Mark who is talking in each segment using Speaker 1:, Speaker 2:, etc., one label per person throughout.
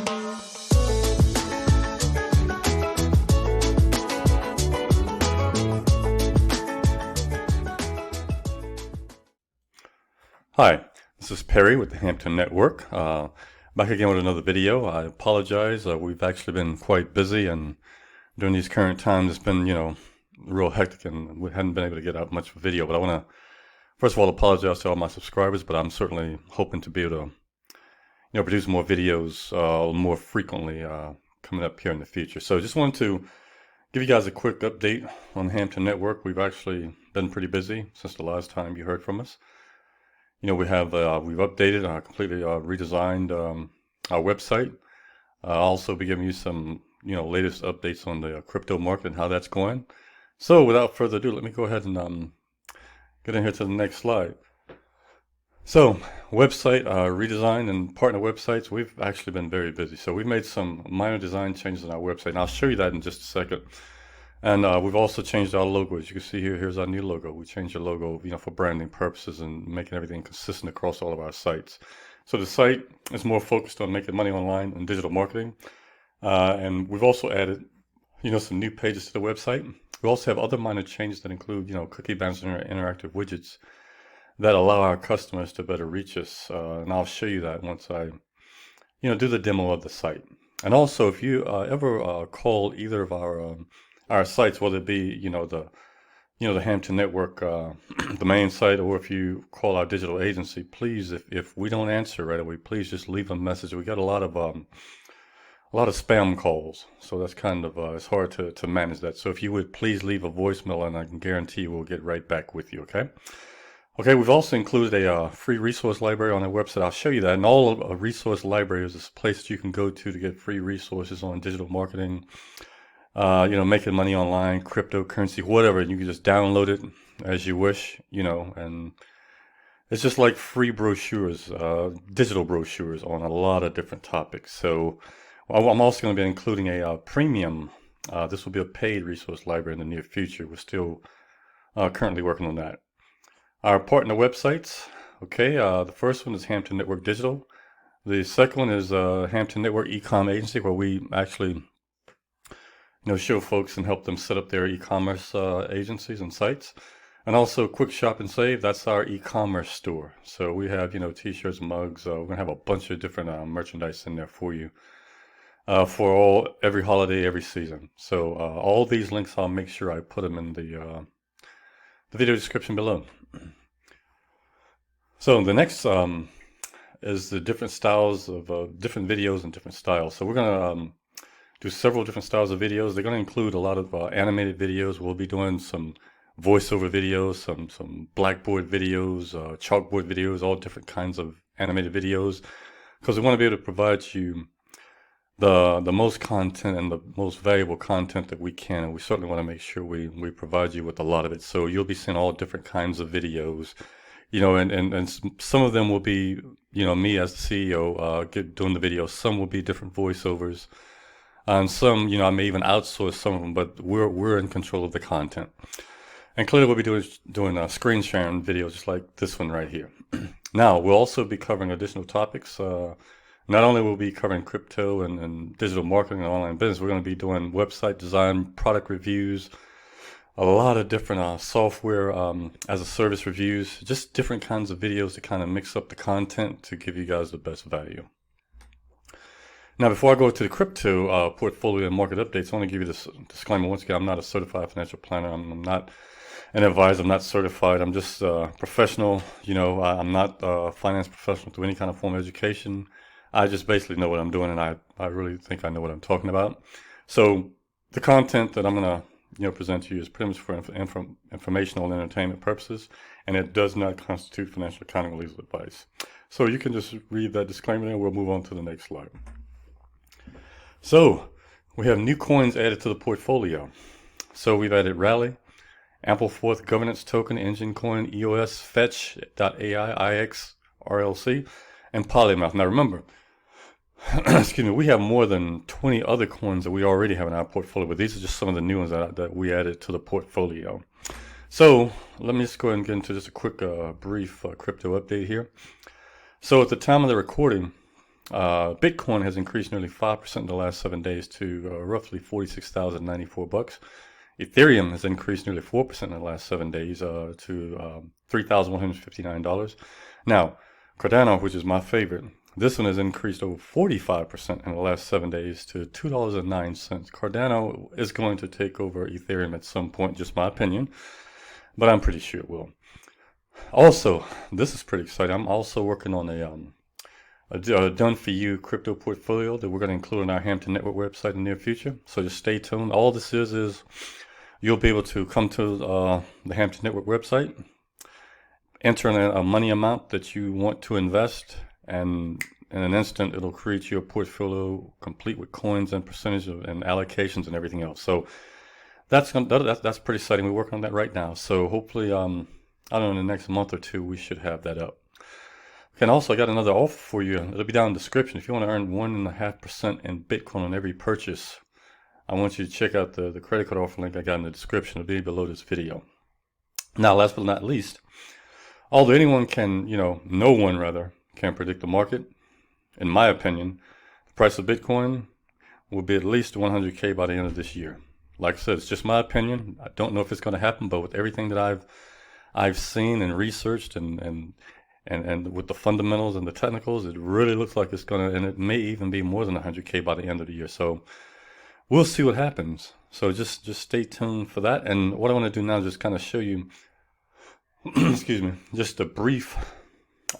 Speaker 1: Hi, this is Perry with the Hampton Network. Back again with another video. I apologize. We've actually been quite busy, and during these current times, it's been, real hectic, and we hadn't been able to get out much of a video. But I want to, first of all, apologize to all my subscribers, but I'm certainly hoping to be able to, produce more videos more frequently coming up here in the future. So just wanted to give you guys a quick update on the Hampton Network. We've actually been pretty busy since the last time you heard from us. We've updated, completely redesigned our website. I'll also be giving you some, latest updates on the crypto market and how that's going. So without further ado, let me go ahead and get in here to the next slide. So website redesign and partner websites, we've actually been very busy. So we've made some minor design changes on our website, and I'll show you that in just a second. And we've also changed our logo. As you can see here, here's our new logo. We changed the logo, for branding purposes and making everything consistent across all of our sites. So the site is more focused on making money online and digital marketing. And we've also added, some new pages to the website. We also have other minor changes that include, cookie bans and interactive widgets that allow our customers to better reach us. And I'll show you that once I, do the demo of the site. And also, if you ever call either of our sites, whether it be the Hampton Network, the main site, or if you call our digital agency, please, if we don't answer right away, please just leave a message. We got a lot of spam calls, so that's kind of it's hard to manage that. So if you would please leave a voicemail, and I can guarantee we'll get right back with you. Okay, we've also included a free resource library on our website. I'll show you that. And all of a resource library is a place that you can go to get free resources on digital marketing, making money online, cryptocurrency, whatever. You can just download it as you wish, and it's just like free brochures, digital brochures on a lot of different topics. So I'm also going to be including a premium. This will be a paid resource library in the near future. We're still currently working on that. Our partner websites. Okay, the first one is Hampton Network Digital. The second one is Hampton Network eCommerce Agency, where we actually show folks and help them set up their e-commerce agencies and sites. And also Quick Shop and Save, that's our e-commerce store. So we have, t-shirts, mugs, we're gonna have a bunch of different merchandise in there for you for every holiday, every season. So all these links, I'll make sure I put them in the video description below. So the next is the different styles of different videos and different styles. So we're gonna do several different styles of videos. They're going to include a lot of animated videos. We'll be doing some voiceover videos, some blackboard videos, chalkboard videos, all different kinds of animated videos, because we want to be able to provide you the most content and the most valuable content that we can, and we certainly want to make sure we provide you with a lot of it. So you'll be seeing all different kinds of videos, and some of them will be, me as the CEO doing the videos. Some will be different voiceovers. And some, I may even outsource some of them, but we're in control of the content. And clearly we'll be doing screen sharing videos just like this one right here. Now, we'll also be covering additional topics. Not only will we be covering crypto and digital marketing and online business, we're going to be doing website design, product reviews, a lot of different software as a service reviews, just different kinds of videos to kind of mix up the content to give you guys the best value. Now, before I go to the crypto portfolio and market updates, I want to give you this disclaimer. Once again, I'm not a certified financial planner. I'm not an advisor. I'm not certified. I'm just professional. I'm not a finance professional through any kind of form of education. I just basically know what I'm doing, and I really think I know what I'm talking about. So the content that I'm going to present to you is pretty much for informational and entertainment purposes, and it does not constitute financial accounting or legal advice. So you can just read that disclaimer, and we'll move on to the next slide. So we have new coins added to the portfolio. So we've added Rally, Ample4th Governance Token, Engine Coin, EOS, Fetch.ai, IX, RLC, and Polymath. Now remember, excuse me, we have more than 20 other coins that we already have in our portfolio, but these are just some of the new ones that we added to the portfolio. So let me just go ahead and get into just a quick, brief crypto update here. So at the time of the recording, Bitcoin has increased nearly 5% in the last 7 days to roughly $46,094. Ethereum has increased nearly 4% in the last 7 days to $3,159. Now, Cardano, which is my favorite, this one has increased over 45% in the last 7 days to $2.09. Cardano is going to take over Ethereum at some point, just my opinion, but I'm pretty sure it will. Also, this is pretty exciting. I'm also working on a done for you crypto portfolio that we're going to include on our Hampton Network website in the near future. So just stay tuned. All this is you'll be able to come to the Hampton Network website, enter in a money amount that you want to invest, and in an instant it'll create you a portfolio complete with coins and percentage and allocations and everything else. So that's pretty exciting. We're working on that right now. So hopefully, I don't know, in the next month or two we should have that up. Okay, and also I got another offer for you. It'll be down in the description. If you want to earn 1.5% in Bitcoin on every purchase, I want you to check out the credit card offer link I got in the description. It'll be below this video. Now, last but not least, although anyone can, no one rather, can predict the market, in my opinion, the price of Bitcoin will be at least 100K by the end of this year. Like I said, it's just my opinion. I don't know if it's going to happen, but with everything that I've seen and researched and with the fundamentals and the technicals, it really looks like it's going to, and it may even be more than 100K by the end of the year. So we'll see what happens. So just stay tuned for that. And what I want to do now is just kind of show you, excuse me, just a brief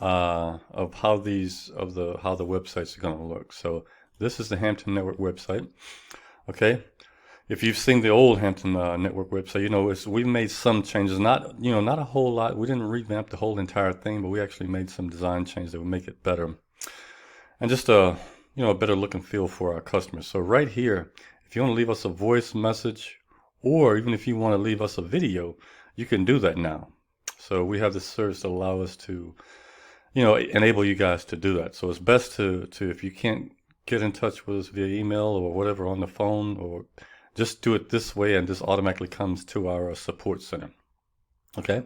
Speaker 1: of how the websites are going to look. So this is the Hampton Network website. Okay. If you've seen the old Hampton Network website, we made some changes, not a whole lot. We didn't revamp the whole entire thing, but we actually made some design changes that would make it better. And just a better look and feel for our customers. So right here, if you want to leave us a voice message, or even if you want to leave us a video, you can do that now. So we have this service that allow us to, enable you guys to do that. So it's best to if you can't get in touch with us via email or whatever on the phone, or just do it this way, and this automatically comes to our support center. Okay.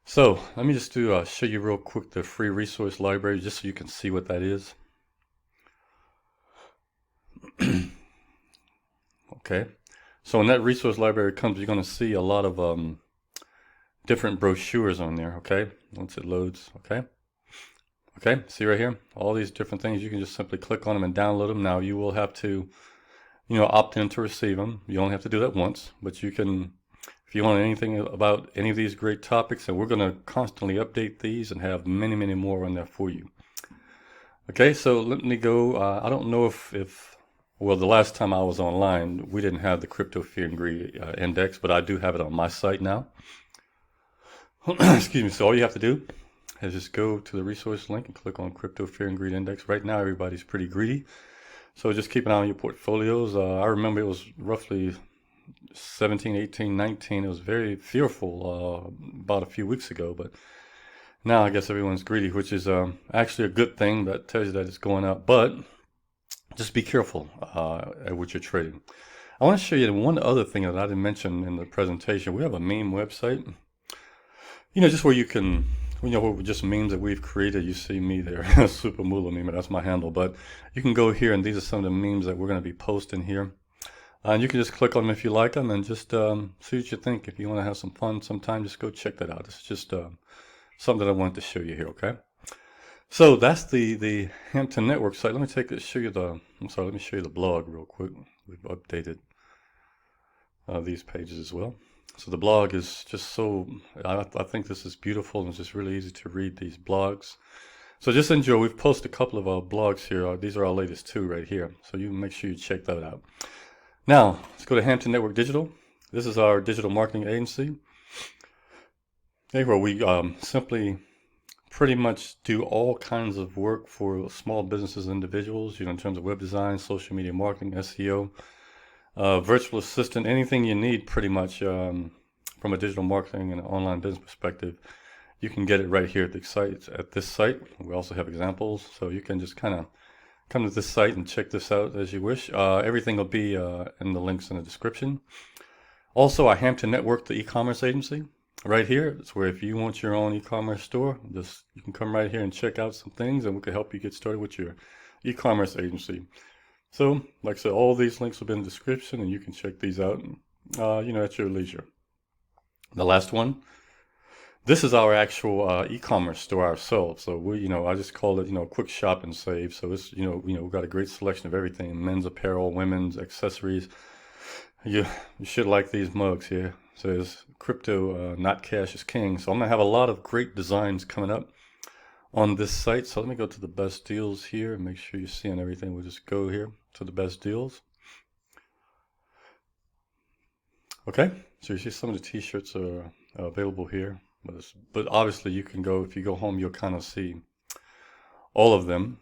Speaker 1: So let me just show you real quick the free resource library, just so you can see what that is. Okay. So in that resource library comes, you're going to see a lot of different brochures on there. Okay. Once it loads. Okay. Okay. See right here, all these different things. You can just simply click on them and download them. Now you will have to, opt in to receive them. You only have to do that once, but you can, if you want anything about any of these great topics, and we're going to constantly update these and have many, many more on there for you. Okay, so let me go. I don't know if well, the last time I was online, we didn't have the Crypto Fear and Greed Index, but I do have it on my site now. Excuse me. So all you have to do is just go to the resource link and click on Crypto Fear and Greed Index. Right now, everybody's pretty greedy. So just keep an eye on your portfolios. I remember it was roughly 17, 18, 19. It was very fearful about a few weeks ago, but now I guess everyone's greedy, which is actually a good thing. That tells you that it's going up, but just be careful at what you're trading. I want to show you one other thing that I didn't mention in the presentation. We have a meme website, just where you can, just memes that we've created. You see me there, 𝗪𝗪𝗀𝗀, that's my handle. But you can go here, and these are some of the memes that we're going to be posting here. And you can just click on them if you like them, and just see what you think. If you want to have some fun sometime, just go check that out. It's just something that I wanted to show you here, okay? So that's the Hampton Network site. Let me let me show you the blog real quick. We've updated these pages as well. So the blog is just I think this is beautiful, and it's just really easy to read these blogs. So just enjoy. We've posted a couple of our blogs here. These are our latest two right here. So you make sure you check that out. Now, let's go to Hampton Network Digital. This is our digital marketing agency. Where we simply pretty much do all kinds of work for small businesses and individuals, in terms of web design, social media marketing, SEO, virtual assistant, anything you need pretty much from a digital marketing and online business perspective. You can get it right here at this site. We also have examples, so you can just kind of come to this site and check this out as you wish. Everything will be in the links in the description. Also, our Hampton Network, the e-commerce agency. right here is where if you want your own e-commerce store, just you can come right here and check out some things, and we can help you get started with your e-commerce agency. So, like I said, all these links will be in the description, and you can check these out, at your leisure. The last one, this is our actual e-commerce store ourselves. So I just call it, quick shop and save. So it's, we've got a great selection of everything: men's apparel, women's accessories. You should like these mugs here. It says crypto, not cash is king. So I'm gonna have a lot of great designs coming up on this site. So let me go to the best deals here and make sure you're seeing everything. We'll just go here to the best deals. Okay, so you see some of the t-shirts are available here, but obviously you can go, if you go home, you'll kind of see all of them,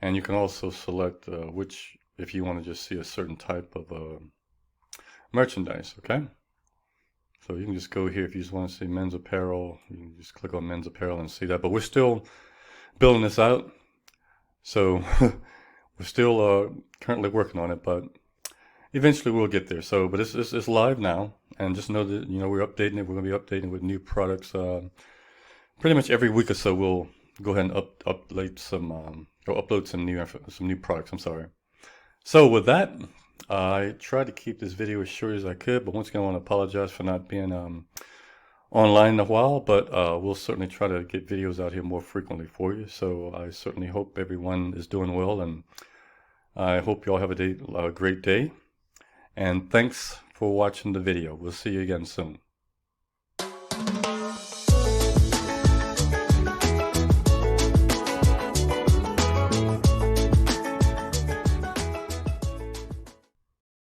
Speaker 1: and you can also select which, if you want to just see a certain type of merchandise. Okay, so you can just go here if you just want to see men's apparel. You can just click on men's apparel and see that. But we're still building this out, so we're still currently working on it, but eventually we'll get there. So, but it's live now, and just know that we're updating it. We're going to be updating with new products. Pretty much every week or so, we'll go ahead and upload some new products. I'm sorry. So with that, I tried to keep this video as short as I could, but once again, I want to apologize for not being online in a while. But we'll certainly try to get videos out here more frequently for you. So I certainly hope everyone is doing well, and I hope you all have a great day. And thanks for watching the video. We'll see you again soon.